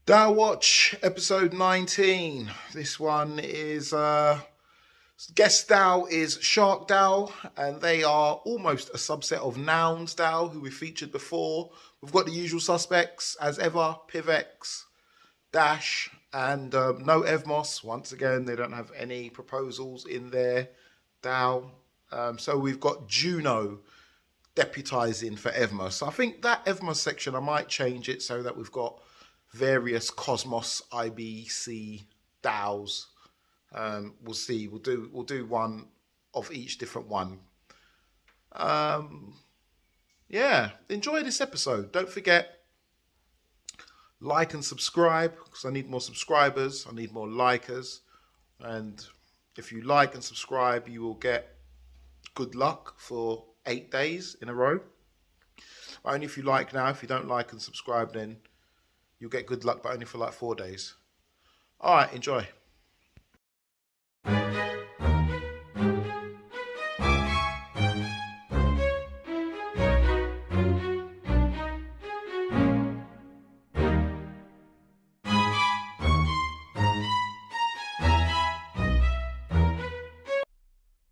DAO Watch, episode 19. This one is guest DAO is SharkDAO, and they are almost a subset of Nouns DAO, who we featured before. We've got the usual suspects as ever: PIVX, Dash, and no Evmos. Once again, they don't have any proposals in their DAO. So we've got Juno deputizing for Evmos. So I think that Evmos section, I might change it so that we've got various Cosmos IBC DAOs. We'll see. We'll do one of each different one. Yeah, enjoy this episode. Don't forget, like and subscribe, because I need more subscribers. I need more likers. And if you like and subscribe, you will get good luck for 8 days in a row. Only if you like now. If you don't like and subscribe, then you'll get good luck, but only for like 4 days. All right, enjoy.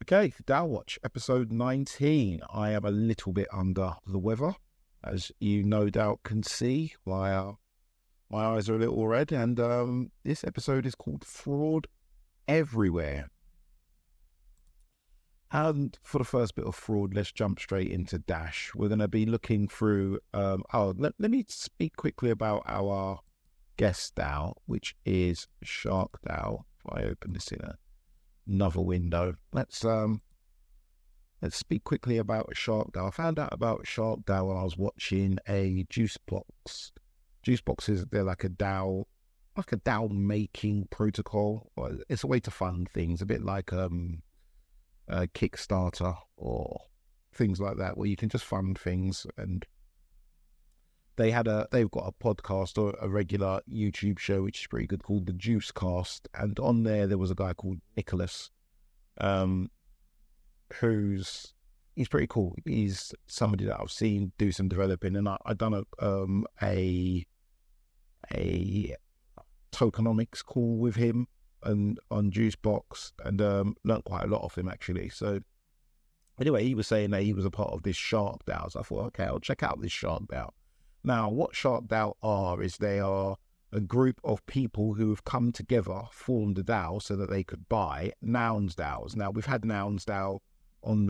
Okay, DAO Watch, episode 19. I am a little bit under the weather, as you no doubt can see. My eyes are a little red, and this episode is called Fraud Everywhere. And for the first bit of fraud, let's jump straight into Dash. We're going to be looking through... let me speak quickly about our guest DAO, which is SharkDAO. If I open this in another window, let's speak quickly about SharkDAO. I found out about SharkDAO when I was watching a Juicebox. Juicebox they're like a DAO making protocol. It's a way to fund things, a bit like a Kickstarter or things like that, where you can just fund things. And they've got a podcast or a regular YouTube show which is pretty good, called the Juicecast, and on there was a guy called Nicholas, he's pretty cool. He's somebody that I've seen do some developing, and I've done a tokenomics call with him and on Juicebox, and learned quite a lot off him actually. So anyway, he was saying that he was a part of this SharkDAO, so I thought, okay, I'll check out this SharkDAO. Now, what SharkDAO they are a group of people who have come together, formed a DAO so that they could buy Nouns DAOs. Now, we've had Nouns DAO on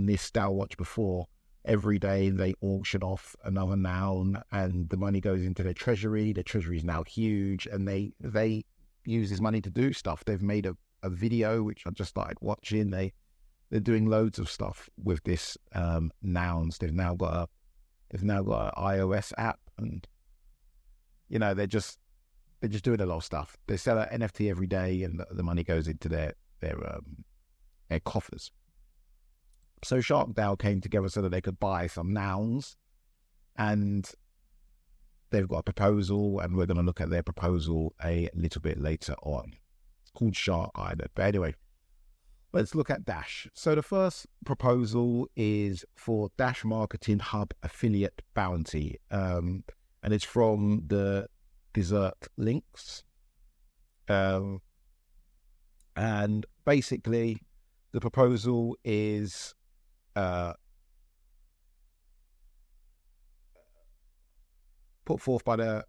this DAO Watch before. Every day they auction off another noun, and the money goes into their treasury. Their treasury is now huge, and they use this money to do stuff. They've made a video which I just started watching. They're doing loads of stuff with this Nouns. They've now got an iOS app, and they're just doing a lot of stuff. They sell an NFT every day, and the money goes into their coffers. So SharkDAO came together so that they could buy some nouns, and they've got a proposal, and we're going to look at their proposal a little bit later on. It's called Shark Island. But anyway, let's look at Dash. So the first proposal is for Dash Marketing Hub Affiliate Bounty, and it's from the Desert Lynx. And basically, the proposal is put forth by the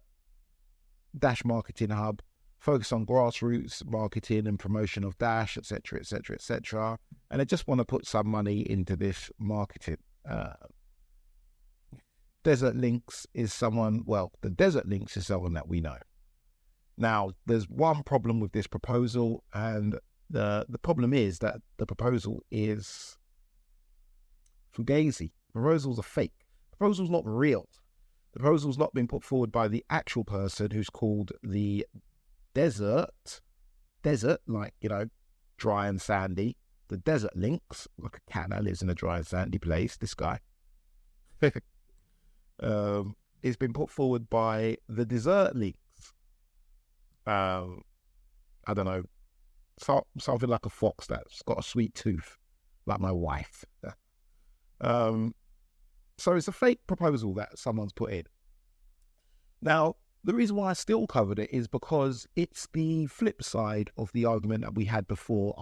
Dash Marketing Hub, focus on grassroots marketing and promotion of Dash, etc., etc., etc. And I just want to put some money into this marketing. Desert Lynx is someone that we know. Now, there's one problem with this proposal, and the problem is that the proposal is fugazi. Proposals are fake. Proposal's not real. The proposal's not been put forward by the actual person who's called the Desert, like, dry and sandy. The Desert Lynx, like a cat that lives in a dry and sandy place, this guy. It's been put forward by the Desert Lynx. I don't know, something like a fox that's got a sweet tooth, like my wife. So it's a fake proposal that someone's put in. Now, The reason why I still covered it is because it's the flip side of the argument that we had before,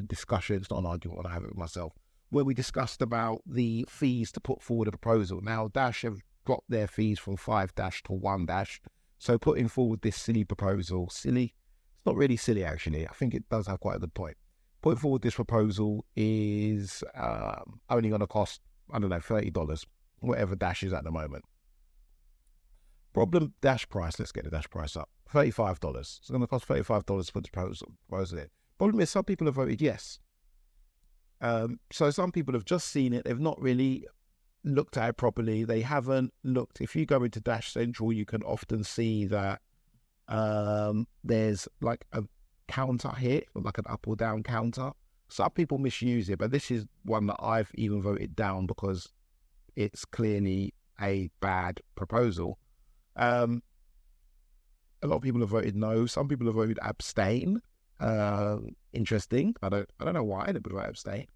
discussion. It's not an argument when I have it with myself, where we discussed about the fees to put forward a proposal. Now, Dash have dropped their fees from 5 Dash to 1 Dash. So putting forward this silly proposal, silly, it's not really silly actually. I think it does have quite a good point. Putting forward this proposal is only going to cost, I don't know, $30, whatever Dash is at the moment. Problem Dash price, let's get the Dash price up, $35. It's going to cost $35 for the proposal in. Problem is some people have voted yes. So some people have just seen it. They've not really looked at it properly. They haven't looked. If you go into Dash Central, you can often see that there's like a counter here, like an up or down counter. Some people misuse it, but this is one that I've even voted down because it's clearly a bad proposal. A lot of people have voted no. Some people have voted abstain. Interesting. I don't know why they would vote abstain.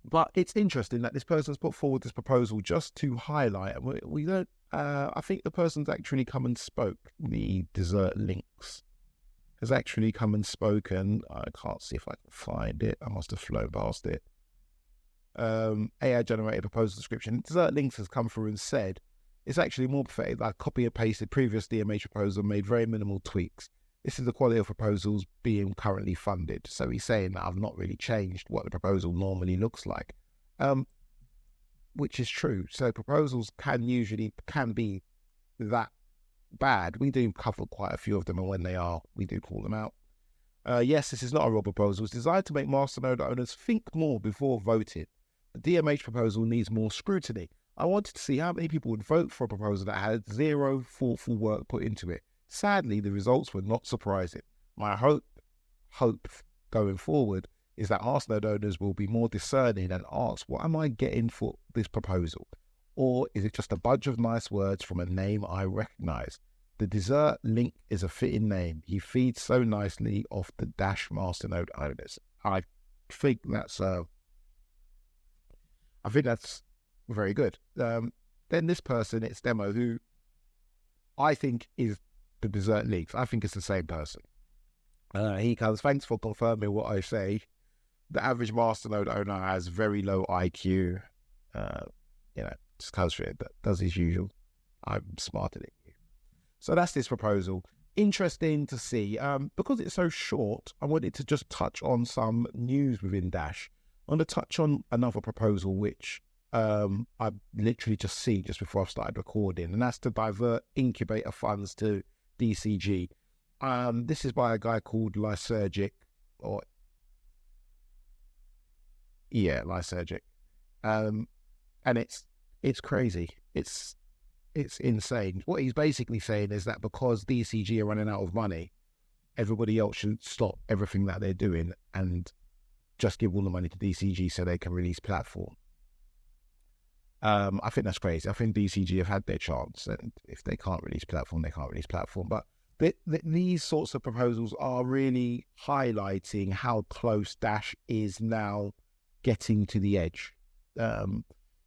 But it's interesting that this person's put forward this proposal just to highlight. We don't. I think the person's actually come and spoke. The dessert Lynx has actually come and spoken. I can't see if I can find it. I must have flown past it. AI generated proposal description. Dessert Lynx has come through and said it's actually more pathetic. I copy and pasted previous DMH proposal, made very minimal tweaks. This is the quality of proposals being currently funded. So he's saying that I've not really changed what the proposal normally looks like, which is true. So proposals can be that bad. We do cover quite a few of them, and when they are, we do call them out. Yes, this is not a raw proposal. It's designed to make masternode owners think more before voting. The DMH proposal needs more scrutiny. I wanted to see how many people would vote for a proposal that had zero thoughtful work put into it. Sadly, the results were not surprising. My hope going forward is that masternode owners will be more discerning and ask, what am I getting for this proposal? Or is it just a bunch of nice words from a name I recognize? The dessert Link is a fitting name. He feeds so nicely off the Dash masternode owners. I think that's very good. Then this person, it's Demo, who I think is the dessert Link. I think it's the same person. He comes, thanks for confirming what I say. The average masternode owner has very low IQ. Just comes through it, does his usual. I'm smarter than you. So that's this proposal. Interesting to see. Because it's so short, I wanted to just touch on some news within Dash. I want to touch on another proposal which I literally just see just before I've started recording, and that's to divert incubator funds to DCG. This is by a guy called Lysergic, Lysergic. And it's crazy. It's insane. What he's basically saying is that because DCG are running out of money, everybody else should stop everything that they're doing and just give all the money to DCG so they can release platform. I think that's crazy. I think DCG have had their chance, and if they can't release platform, they can't release platform. But these sorts of proposals are really highlighting how close Dash is now getting to the edge.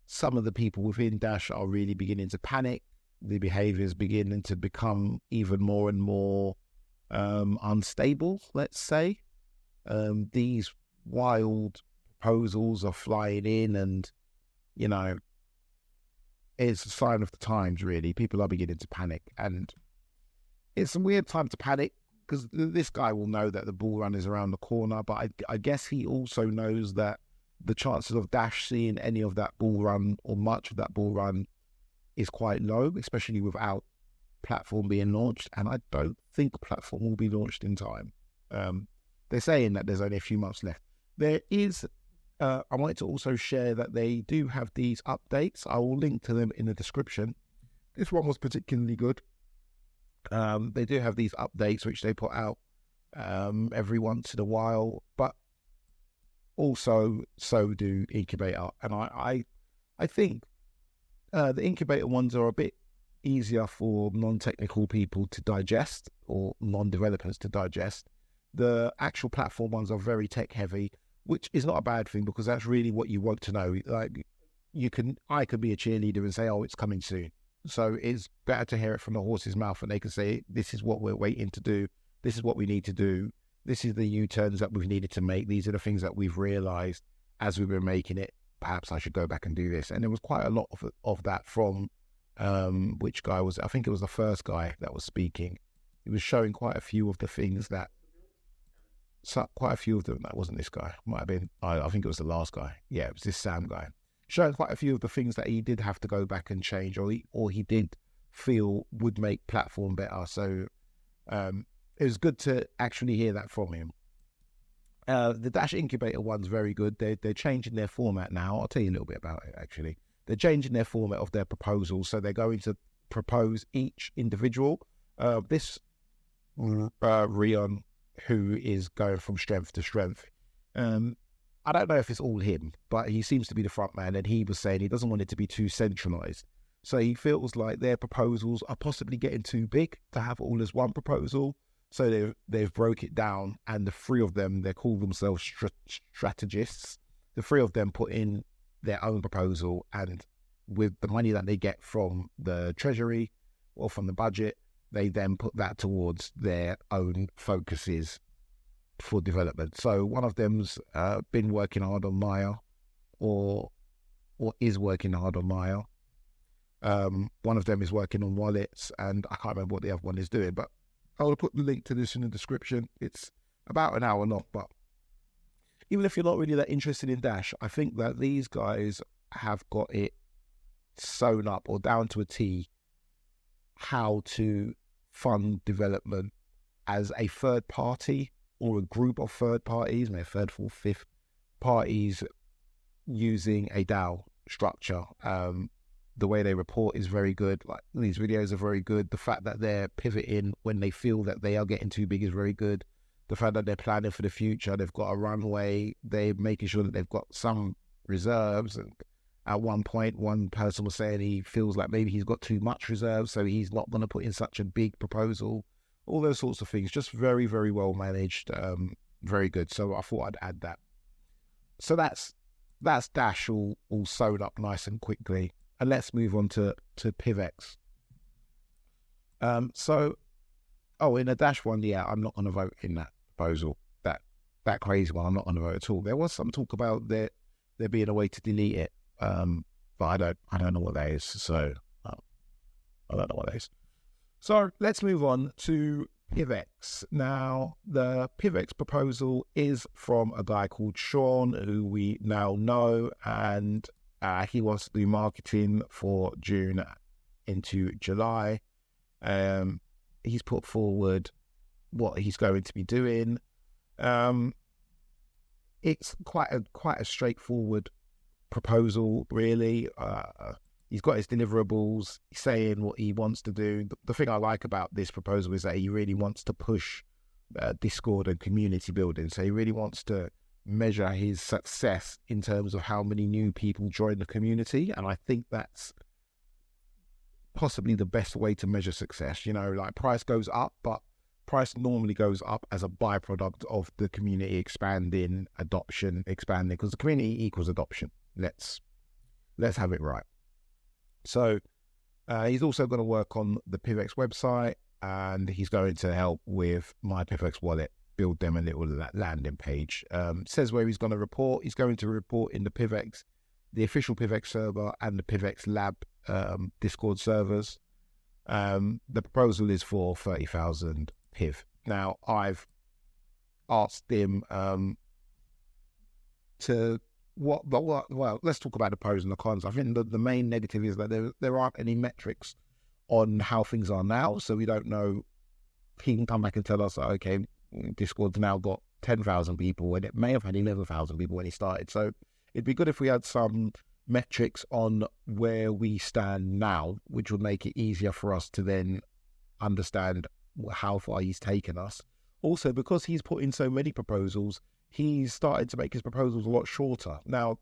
Some of the people within Dash are really beginning to panic. The behavior is beginning to become even more and more unstable, let's say. These wild proposals are flying in, and, it's a sign of the times, really. People are beginning to panic, and it's a weird time to panic because this guy will know that the bull run is around the corner, but I guess he also knows that the chances of Dash seeing any of that bull run or much of that bull run is quite low, especially without platform being launched. And I don't think platform will be launched in time. They're saying that there's only a few months left. There is, I wanted to also share that they do have these updates. I will link to them in the description. This one was particularly good. They do have these updates which they put out every once in a while, but also so do Incubator. And I think the Incubator ones are a bit easier for non-technical people to digest, or non-developers to digest. The actual platform ones are very tech heavy, which is not a bad thing because that's really what you want to know. Like I could be a cheerleader and say, oh, it's coming soon. So it's better to hear it from the horse's mouth, and they can say, this is what we're waiting to do. This is what we need to do. This is the U-turns that we've needed to make. These are the things that we've realized as we were making it. Perhaps I should go back and do this. And there was quite a lot of that from, which guy was it? I think it was the first guy that was speaking. He was showing quite a few of the things that, quite a few of them, that wasn't this guy. Might have been, I think it was the last guy. Yeah, it was this Sam guy. Showing quite a few of the things that he did have to go back and change, or he did feel would make platform better. So it was good to actually hear that from him. The Dash Incubator one's very good. They're changing their format now. I'll tell you a little bit about it, actually. They're changing their format of their proposals, so they're going to propose each individual. This Rion, who is going from strength to strength, I don't know if it's all him, but he seems to be the front man, and he was saying he doesn't want it to be too centralized. So he feels like their proposals are possibly getting too big to have all as one proposal. So they've broke it down, and the three of them, they call themselves strategists. The three of them put in their own proposal, and with the money that they get from the treasury or from the budget, they then put that towards their own focuses for development. So one of them's been working hard on Maya, or is working hard on Maya. One of them is working on wallets, and I can't remember what the other one is doing, but I'll put the link to this in the description. It's about an hour long, but even if you're not really that interested in Dash, I think that these guys have got it sewn up or down to a T how to fund development as a third party or a group of third parties, maybe third, fourth, fifth parties using a DAO structure. The way they report is very good. Like, these videos are very good. The fact that they're pivoting when they feel that they are getting too big is very good. The fact that they're planning for the future, they've got a runway, they're making sure that they've got some reserves. And at one point, one person was saying he feels like maybe he's got too much reserves, so he's not going to put in such a big proposal. All those sorts of things, just very, very well managed, very good. So I thought I'd add that. So that's Dash all sewn up nice and quickly. And let's move on to PIVX. In the Dash one, yeah, I'm not going to vote in that proposal. That crazy one, I'm not going to vote at all. There was some talk about there being a way to delete it, but I don't know what that is. So I don't know what that is. So let's move on to PIVX. Now, the PIVX proposal is from a guy called Shorn, who we now know, and he wants to do marketing for June into July. He's put forward what he's going to be doing. It's quite a straightforward proposal, really. He's got his deliverables, saying what he wants to do. The thing I like about this proposal is that he really wants to push Discord and community building. So he really wants to measure his success in terms of how many new people join the community, and I think that's possibly the best way to measure success. You know, like, price goes up, but price normally goes up as a byproduct of the community expanding, adoption expanding, because the community equals adoption. Let's have it right. So he's also going to work on the PIVX website, and he's going to help with my PIVX wallet, build them a little landing page. Says where he's going to report. He's going to report in the PIVX, the official PIVX server, and the PIVX lab Discord servers. The proposal is for 30,000 PIV. Now, I've asked him well, let's talk about the pros and the cons. I think the main negative is that there aren't any metrics on how things are now, so we don't know. He can come back and tell us, okay, Discord's now got 10,000 people, and it may have had 11,000 people when he started. So it'd be good if we had some metrics on where we stand now, which would make it easier for us to then understand how far he's taken us. Also, because he's put in so many proposals, he's started to make his proposals a lot shorter. Now,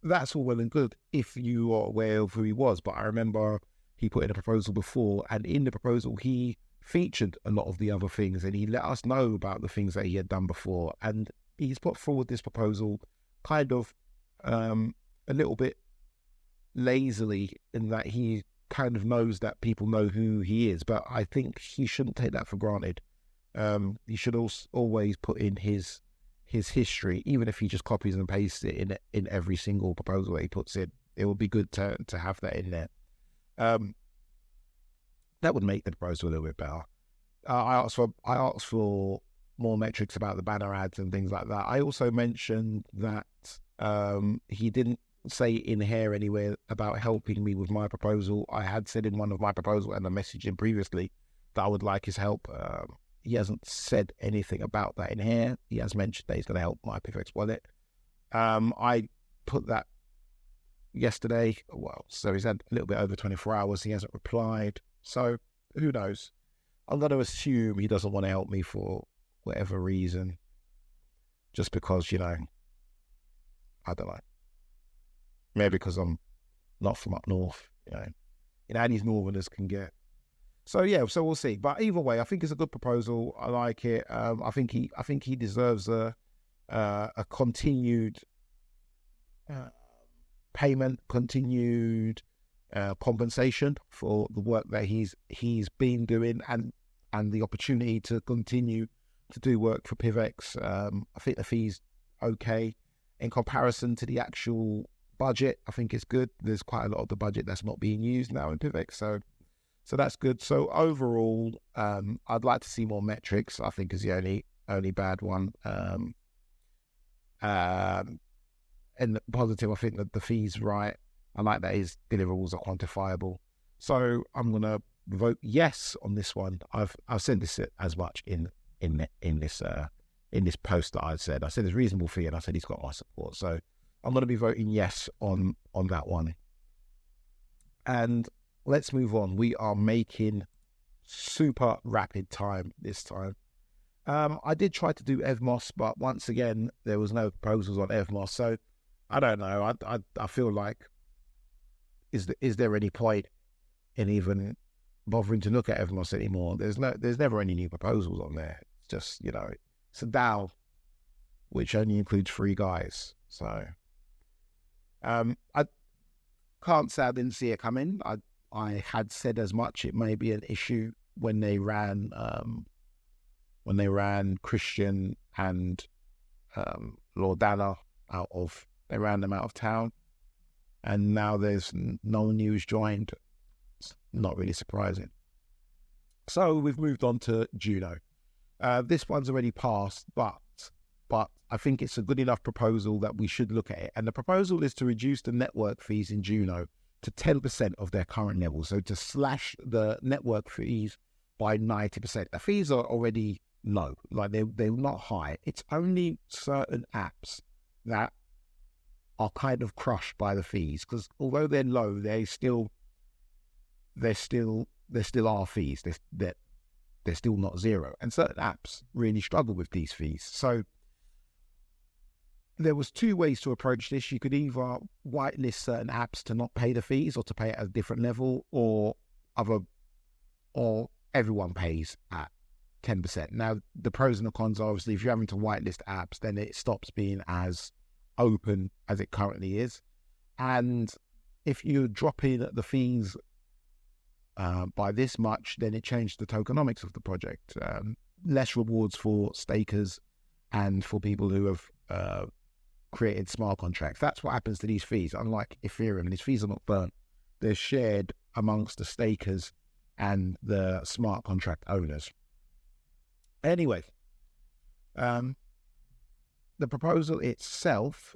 that's all well and good if you are aware of who he was, but I remember he put in a proposal before, and in the proposal he featured a lot of the other things, and he let us know about the things that he had done before. And he's put forward this proposal kind of a little bit lazily, in that he kind of knows that people know who he is, but I think he shouldn't take that for granted. He should also always put in his history, even if he just copies and pastes it in every single proposal that he puts in. It would be good to have that in there. That would make the proposal a little bit better. I asked for more metrics about the banner ads and things like that. I also mentioned that he didn't say in here anywhere about helping me with my proposal. I had said in one of my proposals, and I messaged him previously, that I would like his help. He hasn't said anything about that in here. He has mentioned that he's going to help my PIVX wallet. I put that yesterday. Well, so he's had a little bit over 24 hours. He hasn't replied. So who knows? I'm going to assume he doesn't want to help me for whatever reason. Just because, I don't know. Maybe because I'm not from up north, how these northerners can get. So yeah, so we'll see. But either way, I think it's a good proposal. I like it. I think he deserves a continued payment, continued compensation for the work that he's been doing, and the opportunity to continue to do work for PIVX. I think the fee's okay in comparison to the actual budget. I think it's good. There's quite a lot of the budget that's not being used now in PIVX, so that's good. So overall, I'd like to see more metrics. I think is the only bad one. And the positive, I think that the fee's right. I like that his deliverables are quantifiable. So I'm gonna vote yes on this one. I've said this as much in this post that I said it's reasonable fee, and I said he's got my support. So I'm going to be voting yes on that one. And let's move on. We are making super rapid time this time. I did try to do Evmos, but once again, there was no proposals on Evmos. So I don't know. I feel like, is there any point in even bothering to look at Evmos anymore? There's never any new proposals on there. It's just, it's a DAO, which only includes 3 guys. So I can't say I didn't see it coming. I had said as much. It may be an issue when they ran Christian and Lordana they ran them out of town, and now there's no one who's joined. It's not really surprising. So we've moved on to Juno. This one's already passed, but I think it's a good enough proposal that we should look at it. And the proposal is to reduce the network fees in Juno to 10% of their current level. So to slash the network fees by 90%. The fees are already low, like they're not high. It's only certain apps that are kind of crushed by the fees, because although they're low, there still are fees. They're still not zero, and certain apps really struggle with these fees. So there was 2 ways to approach this. You could either whitelist certain apps to not pay the fees, or to pay at a different level, or everyone pays at 10%. Now, the pros and the cons are, obviously, if you're having to whitelist apps, then it stops being as open as it currently is. And if you drop in the fees by this much, then it changed the tokenomics of the project. Less rewards for stakers and for people who have created smart contracts. That's what happens to these fees. Unlike Ethereum, these fees are not burnt. They're shared amongst the stakers and the smart contract owners. Anyway, the proposal itself,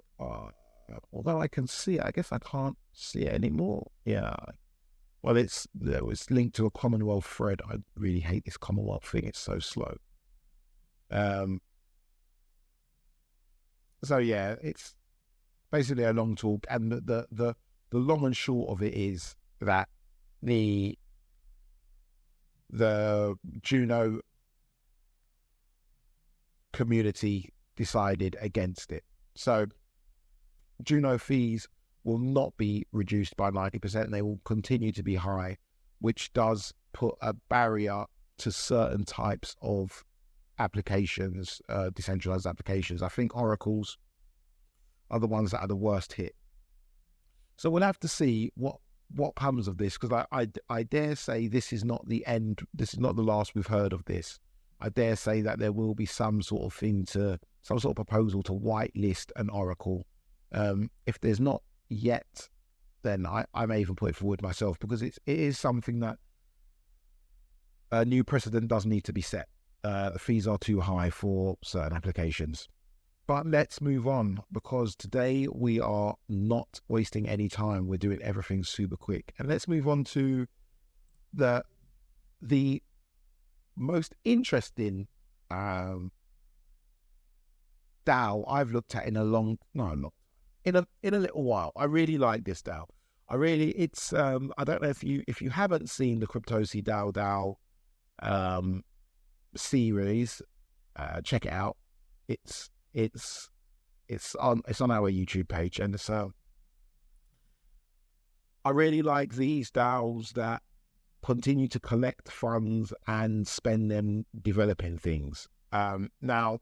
although I can see it, I guess I can't see it anymore. Yeah. Well, it's linked to a Commonwealth thread. I really hate this Commonwealth thing. It's so slow. So yeah, it's basically a long talk, and the long and short of it is that the Juno community decided against it. So Juno fees will not be reduced by 90%. They will continue to be high, which does put a barrier to certain types of applications, decentralized applications. I think oracles are the ones that are the worst hit. So we'll have to see what what comes of this, because I dare say this is not the end. This is not the last we've heard of this. I dare say that there will be some sort of proposal to whitelist an oracle. If there's not yet, then I may even put it forward myself, because it is something that a new precedent does need to be set. The fees are too high for certain applications. But let's move on, because today we are not wasting any time. We're doing everything super quick. And let's move on to the most interesting DAO I've looked at in a little while. I really like this DAO. I don't know if you haven't seen the Cryptosi DAO series, check it out. It's on our YouTube page, and so I really like these DAOs that continue to collect funds and spend them developing things. Now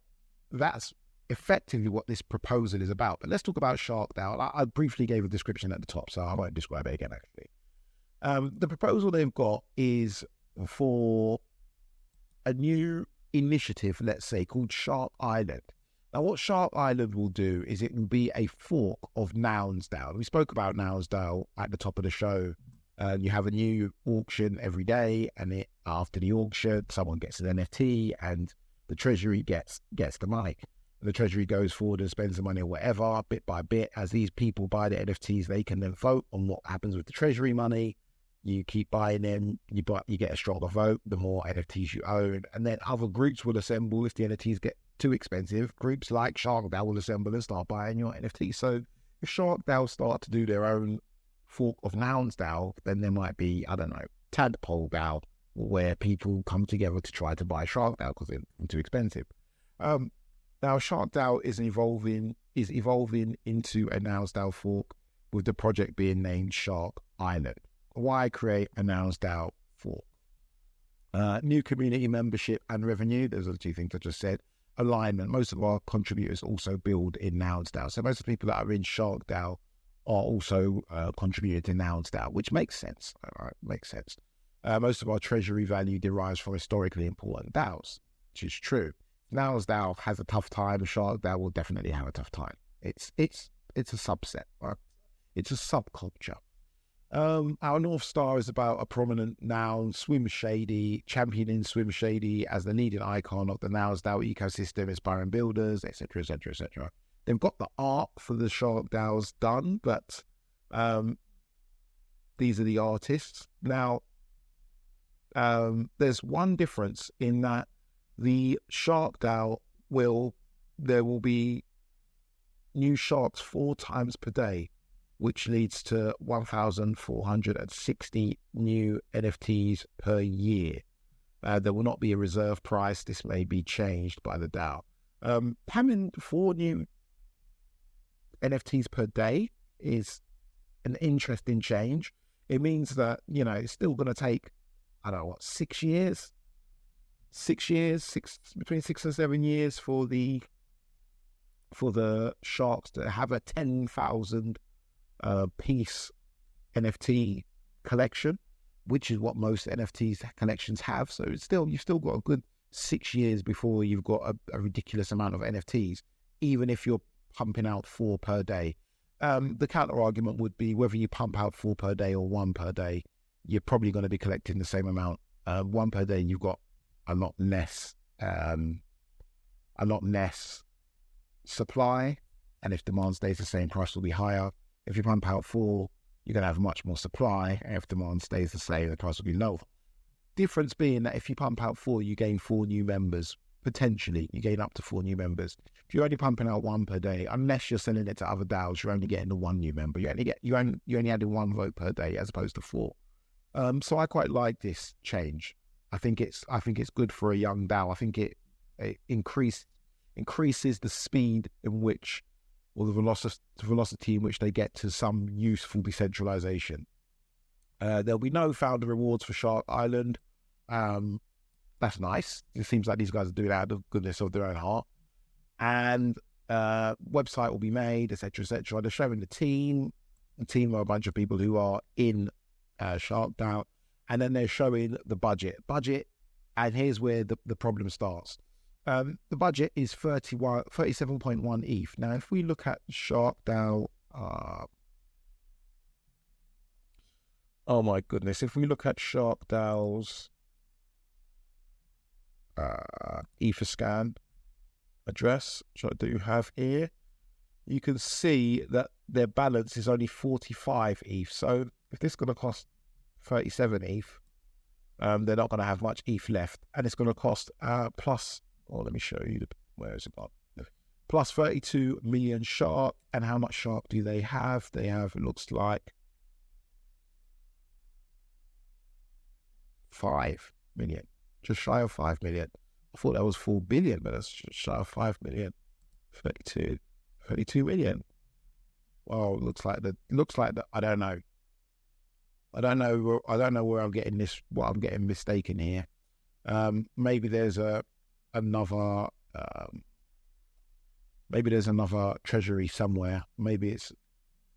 that's effectively what this proposal is about. But let's talk about SharkDAO. I briefly gave a description at the top, so I won't describe it again, actually. The proposal they've got is for a new initiative, let's say, called Shark Island. Now, what Shark Island will do is it will be a fork of Nouns DAO. We spoke about Nouns DAO at the top of the show. You have a new auction every day, and after the auction, someone gets an NFT, and the treasury gets the money. The treasury goes forward and spends the money or whatever, bit by bit. As these people buy the NFTs, they can then vote on what happens with the treasury money. You keep buying them, you get a stronger vote, the more NFTs you own. And then other groups will assemble if the NFTs get too expensive. Groups like SharkDAO will assemble and start buying your NFTs. So if SharkDAO start to do their own fork of Nouns DAO, then there might be, I don't know, Tadpole DAO, where people come together to try to buy SharkDAO because they're too expensive. Now, SharkDAO is evolving into a Nouns DAO fork, with the project being named Shark Island. Why create a Nouns DAO fork? New community membership and revenue. Those are the two things I just said. Alignment. Most of our contributors also build in Nouns DAO. So most of the people that are in SharkDAO are also contributing to Nouns DAO, which makes sense. All right, makes sense. Most of our treasury value derives from historically important DAOs, which is true. Nouns DAO has a tough time. SharkDAO will definitely have a tough time. It's a subset, right? It's a subculture. Our North Star is about a prominent noun, Swim Shady, championing Swim Shady as the leading icon of the Nouns DAO ecosystem, inspiring builders, etc., etc., etc. They've got the art for the SharkDAOs done, but these are the artists. Now, there's one difference in that the SharkDAO there will be new sharks 4 times per day, which leads to 1,460 new NFTs per year. There will not be a reserve price. This may be changed by the DAO. Having 4 new NFTs per day is an interesting change. It means that, it's still going to take, 6 years? 6 years, between 6 and 7 years for the sharks to have a 10,000 piece NFT collection, which is what most NFTs collections have. So you've still got a good 6 years before you've got a ridiculous amount of NFTs, even if you're pumping out 4 per day. The counter argument would be whether you pump out 4 per day or 1 per day, you're probably going to be collecting the same amount. 1 per day, you've got a lot less supply, and if demand stays the same, price will be higher. If you pump out 4, you're going to have much more supply, and if demand stays the same, the price will be lower. Difference being that if you pump out 4, you gain 4 new members. Potentially, you gain up to 4 new members. If you're only pumping out 1 per day, unless you're selling it to other DAOs, you're only getting the 1 new member. You only adding 1 vote per day as opposed to 4. So I quite like this change. I think it's good for a young DAO. I think it increases the speed in which, or the velocity in which they get to some useful decentralization. There'll be no founder rewards for Shark Island. That's nice. It seems like these guys are doing it out of the goodness of their own heart. And website will be made, etc., etc. They're showing the team. The team are a bunch of people who are in SharkDAO, and then they're showing the budget. And here's where the problem starts. The budget is 37.1 ETH. Now, if we look at SharkDAO, oh my goodness, if we look at SharkDAO's Etherscan address, which I do have here, you can see that their balance is only 45 ETH. So if this is going to cost 37 ETH, they're not going to have much ETH left, and it's going to cost plus. Oh, let me show you. Where is it gone? Plus 32 million Shark. And how much Shark do they have? They have, it looks like, 5 million. Just shy of 5 million. I thought that was 4 billion, but that's just shy of 5 million. 32 million. Well, looks like that. I don't know. I don't know where I'm getting this. What I'm getting mistaken here. Maybe there's another treasury somewhere. Maybe it's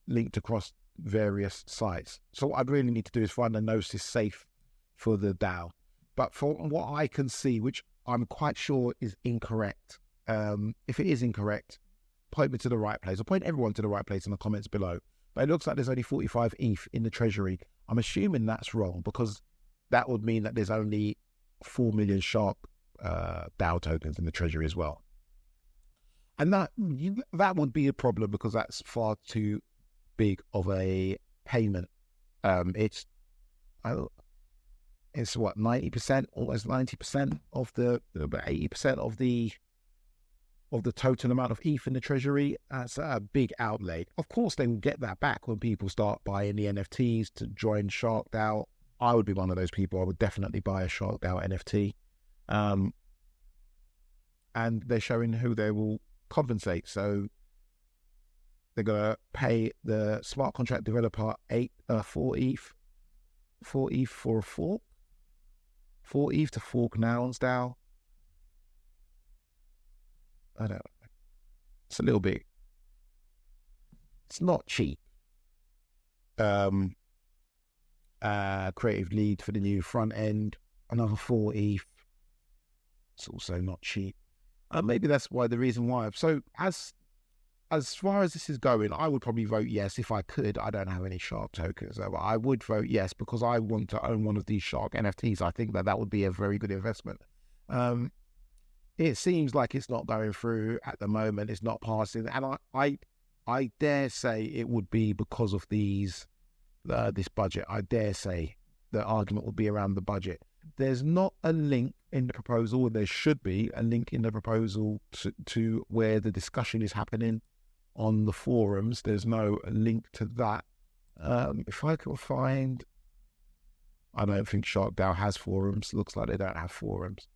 linked across various sites. So what I'd really need to do is find a notice safe for the DAO. But from what I can see, which I'm quite sure is incorrect, if it is incorrect, point me to the right place. I'll point everyone to the right place in the comments below. But it looks like there's only 45 ETH in the treasury. I'm assuming that's wrong, because that would mean that there's only 4 million Shark DAO tokens in the treasury as well. And that would be a problem, because that's far too big of a payment. It's what, 90%, almost 90% of about 80% of the total amount of ETH in the treasury. That's a big outlay. Of course, they will get that back when people start buying the NFTs to join SharkDAO. I would be one of those people. I would definitely buy a SharkDAO NFT. And they're showing who they will compensate. So they're going to pay the smart contract developer 4 ETH for a fork. 4 ETH to fork Nouns DAO. I don't know. It's a little bit. It's not cheap. Creative lead for the new front end. Another 4 ETH. It's also not cheap. Maybe that's why the reason why. So as far as this is going, I would probably vote yes if I could. I don't have any Shark tokens, but I would vote yes because I want to own one of these Shark NFTs. I think that would be a very good investment. It seems like it's not going through at the moment. It's not passing, and I dare say it would be because of this budget. I dare say the argument would be around the budget. There's not a link in the proposal, and there should be a link in the proposal to where the discussion is happening on the forums. There's no link to that. If I can find, I don't think SharkDAO has forums. Looks like they don't have forums.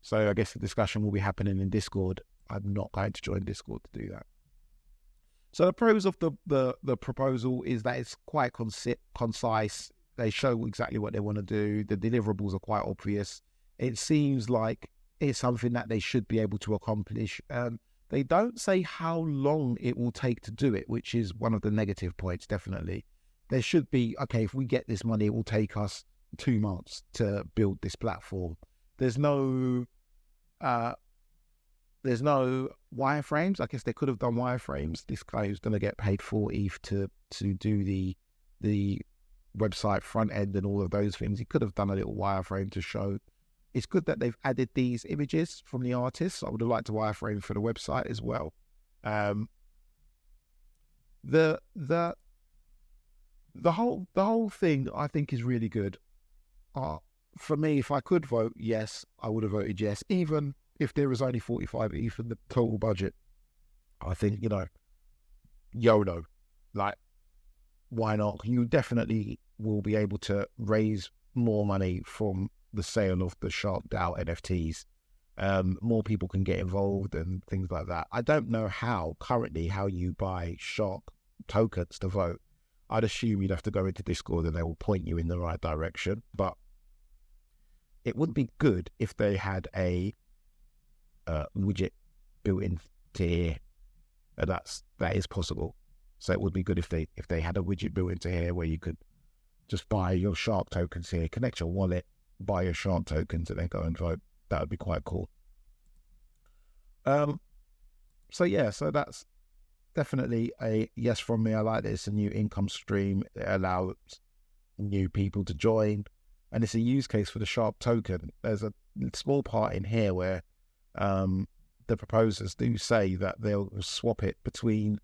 So I guess the discussion will be happening in Discord. I'm not going to join Discord to do that. So the pros of the proposal is that it's quite concise. They show exactly what they want to do. The deliverables are quite obvious. It seems like it's something that they should be able to accomplish. They don't say how long it will take to do it, which is one of the negative points, definitely. There should be, okay, if we get this money, it will take us 2 months to build this platform. There's no wireframes. I guess they could have done wireframes. This guy who's going to get paid 4 ETH to do the website front end and all of those things, he could have done a little wireframe to show. It's good that they've added these images from the artists. I would have liked a wireframe for the website as well. The whole thing I think is really good. For me, if I could vote yes, I would have voted yes, even if there was only 45 ETH in the total budget. I think, YOLO, like, why not? You definitely will be able to raise more money from the sale of the SharkDAO NFTs. More people can get involved and things like that. I don't know how you buy Shark tokens to vote. I'd assume you'd have to go into Discord and they will point you in the right direction. But it would be good if they had a widget built into here. That is possible. So it would be good if they had a widget built into here where you could just buy your Shark tokens here, connect your wallet, buy your Shark tokens, and then go and vote. That would be quite cool. So that's definitely a yes from me. I like that it's a new income stream. It allows new people to join, and it's a use case for the Shark token. There's a small part in here where the proposers do say that they'll swap it between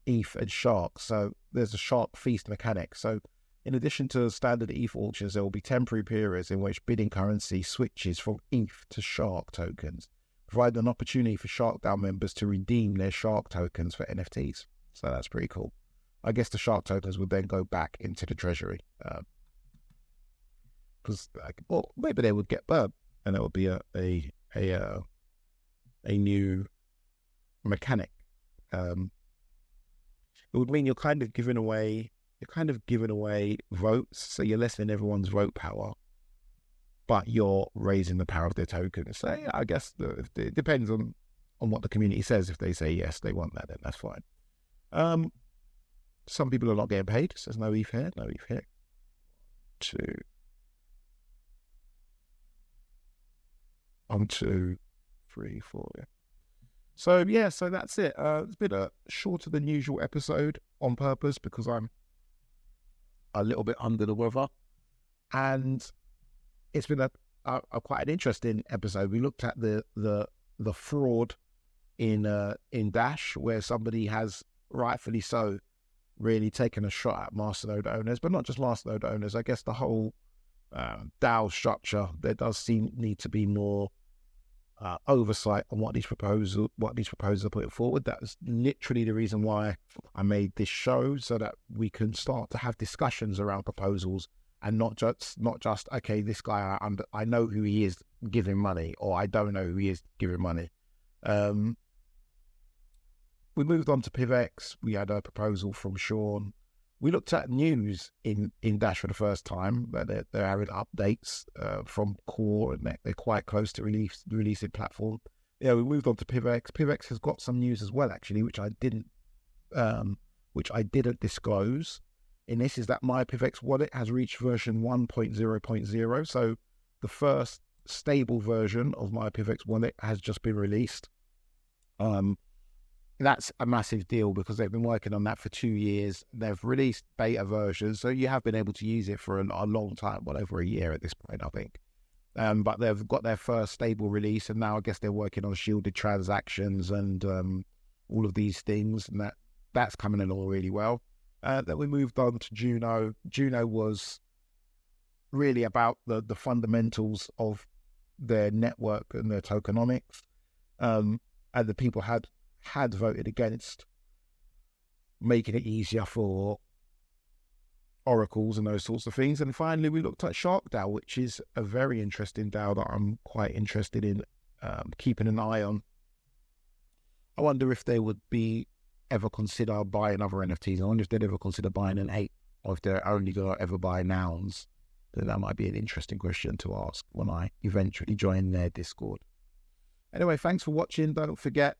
ETH and Shark. So there's a Shark feast mechanic. So in addition to standard ETH auctions, there will be temporary periods in which bidding currency switches from ETH to Shark tokens, providing an opportunity for SharkDAO members to redeem their Shark tokens for NFTs. So that's pretty cool. I guess the Shark tokens would then go back into the treasury. Or maybe they would get burned, and it would be a new mechanic. It would mean you're kind of giving away votes, so you're lessening everyone's vote power, but you're raising the power of their tokens. So yeah, I guess it depends on what the community says. If they say yes, they want that, then that's fine. Some people are not getting paid, so there's no ETH here. 2, 1, 2, 3, 4. Yeah. So that's it. It's been a shorter than usual episode on purpose because I'm a little bit under the weather, and it's been a quite an interesting episode. We looked at the fraud in Dash, where somebody has, rightfully so, really taken a shot at masternode owners, but not just masternode owners. I guess the whole DAO structure, there does need to be more oversight on what these proposals are putting forward. That's literally the reason why I made this show, so that we can start to have discussions around proposals, and not just okay, this guy I know who he is giving money, or I don't know who he is giving money. We moved on to PIVX. We had a proposal from Shorn. We looked at news in Dash for the first time, but they're having updates from Core, and they're quite close to releasing platform. Yeah, we moved on to PIVX. PIVX has got some news as well, actually, which I didn't disclose. And this is that my PIVX wallet has reached version 1.0.0. So the first stable version of my PIVX wallet has just been released. That's a massive deal because they've been working on that for 2 years. They've released beta versions, so you have been able to use it for a long time, well over a year at this point, I think. But they've got their first stable release, and now I guess they're working on shielded transactions and all of these things, and that's coming along really well. Then we moved on to Juno. Juno was really about the fundamentals of their network and their tokenomics, and the people had voted against making it easier for oracles and those sorts of things. And finally, we looked at SharkDAO, which is a very interesting DAO that I'm quite interested in keeping an eye on. I wonder if they would ever consider buying other NFTs. I wonder if they'd ever consider buying an ape, or if they're only going to ever buy nouns. Then that might be an interesting question to ask when I eventually join their Discord. Anyway, thanks for watching. Don't forget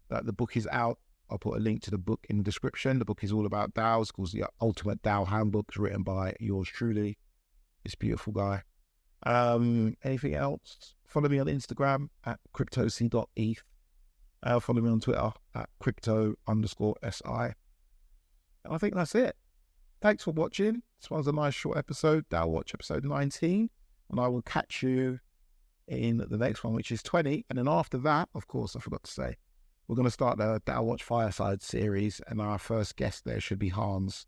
that the book is out. I'll put a link to the book in the description. The book is all about DAOs. It's called The Ultimate DAO Handbook. It's written by yours truly, this beautiful guy. Anything else? Follow me on Instagram at cryptoc.eth. Follow me on Twitter at crypto_si. And I think that's it. Thanks for watching. This was a nice short episode, DAO Watch episode 19. And I will catch you in the next one, which is 20. And then after that, of course, I forgot to say, we're going to start the DAO Watch Fireside series, and our first guest there should be Hans,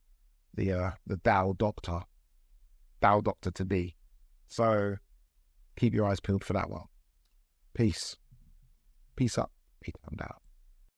the DAO doctor to be. So keep your eyes peeled for that one. Peace up. Peace down.